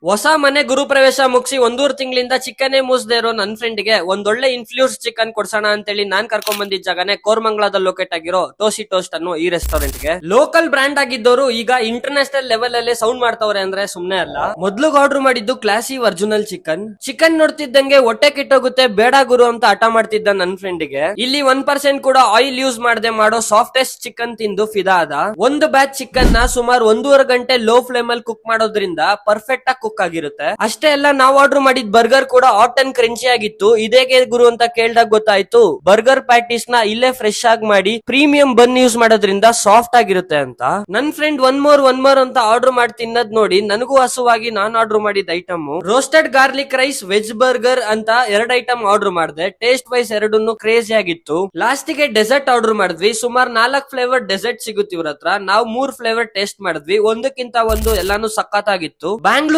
ಹೊಸ ಮನೆ ಗುರು ಪ್ರವೇಶ ಮುಗಿಸಿ 1.5 ತಿಂಗಳಿಂದ ಚಿಕನ್ನೇ ಮೂಸ್ದೇ ಇರೋ ನನ್ ಫ್ರೆಂಡ್ಗೆ ಒಂದೊಳ್ಳೆ ಇನ್ಫ್ಲೂಸ್ ಚಿಕನ್ ಕೊಡ್ಸೋಣ ಅಂತೇಳಿ ನಾನ್ ಕರ್ಕೊಂಡ್ ಬಂದಿದ್ದ ಜಾಗನೇ ಕೋರ್ಮಂಗ್ಲಾದಲ್ಲಿ ಲೊಕೇಟ್ ಆಗಿರೋ ಟೋಸಿ ಟೋಸ್ಟ್ ಅನ್ನೋ ಈ ರೆಸ್ಟೋರೆಂಟ್ ಗೆ ಲೋಕಲ್ ಬ್ರ್ಯಾಂಡ್ ಆಗಿದ್ದವರು ಈಗ ಇಂಟರ್ನ್ಯಾಷನಲ್ ಲೆವೆಲ್ ಅಲ್ಲಿ ಸೌಂಡ್ ಮಾಡ್ತವ್ರೆ ಅಂದ್ರೆ ಸುಮ್ನೆ ಅಲ್ಲ. ಮೊದ್ಲು ಆರ್ಡರ್ ಮಾಡಿದ್ದು ಕ್ಲಾಸಿ ಒರಿಜಿನಲ್ ಚಿಕನ್ ನೋಡ್ತಿದ್ದಂಗೆ ಹೊಟ್ಟೆ ಕೆಟ್ಟೋಗುತ್ತೆ ಬೇಡ ಗುರು ಅಂತ ಹಠ ಮಾಡ್ತಿದ್ದ ನನ್ ಫ್ರೆಂಡ್ಗೆ ಇಲ್ಲಿ 1% ಕೂಡ ಆಯಿಲ್ ಯೂಸ್ ಮಾಡದೆ ಮಾಡೋ ಸಾಫ್ಟೆಸ್ಟ್ ಚಿಕನ್ ತಿಂದು ಫಿದಾ ಆದ. ಒಂದು ಬ್ಯಾಚ್ ಚಿಕನ್ ನ ಸುಮಾರು 1.5 ಗಂಟೆ ಲೋ ಫ್ಲೇಮ್ ಅಲ್ಲಿ ಕುಕ್ ಮಾಡೋದ್ರಿಂದ ಪರ್ಫೆಕ್ಟ್ ಆಗಿ ಕುಕ್ ಆಗಿರುತ್ತೆ. ಅಷ್ಟೇ ಅಲ್ಲ ನಾವು ಆರ್ಡರ್ ಮಾಡಿದ ಬರ್ಗರ್ ಕೂಡ ಹಾಟ್ ಅಂಡ್ ಕ್ರಂಚಿ ಆಗಿತ್ತು. ಇದೇಗೆ ಗುರು ಅಂತ ಕೇಳ್ದಾಗ ಗೊತ್ತಾಯ್ತು ಬರ್ಗರ್ ಪ್ಯಾಟೀಸ್ ನ ಇಲ್ಲೇ ಫ್ರೆಶ್ ಆಗಿ ಮಾಡಿ ಪ್ರೀಮಿಯಂ ಬನ್ ಯೂಸ್ ಮಾಡೋದ್ರಿಂದ ಸಾಫ್ಟ್ ಆಗಿರುತ್ತೆ ಅಂತ. ನನ್ ಫ್ರೆಂಡ್ ಒನ್ ಮೋರ್ ಅಂತ ಆರ್ಡರ್ ಮಾಡಿ ತಿನ್ನೋದ್ ನೋಡಿ ನನಗೂ ಹಸುವಾಗಿ ನಾನ್ ಆರ್ಡರ್ ಮಾಡಿದ item roasted garlic rice veg burger ಅಂತ 2 ಐಟಮ್ ಆರ್ಡರ್ ಮಾಡಿದೆ. ಟೇಸ್ಟ್ ವೈಸ್ ಎರಡನ್ನು ಕ್ರೇಜಿ ಆಗಿತ್ತು. ಲಾಸ್ಟ್ ಗೆ ಡೆಸರ್ಟ್ ಆರ್ಡರ್ ಮಾಡಿದ್ವಿ. ಸುಮಾರು 4 ಫ್ಲೇವರ್ ಡೆಸರ್ಟ್ ಸಿಗುತ್ತೆ ಇವ್ರ ಹತ್ರ. ನಾವು 3 ಫ್ಲೇವರ್ ಟೇಸ್ಟ್ ಮಾಡಿದ್ವಿ. ಒಂದಕ್ಕಿಂತ ಒಂದು ಎಲ್ಲಾನು ಸಖತ್ತಾಗಿತ್ತು. ಬ್ಯಾಂಗ್ಳೂರ್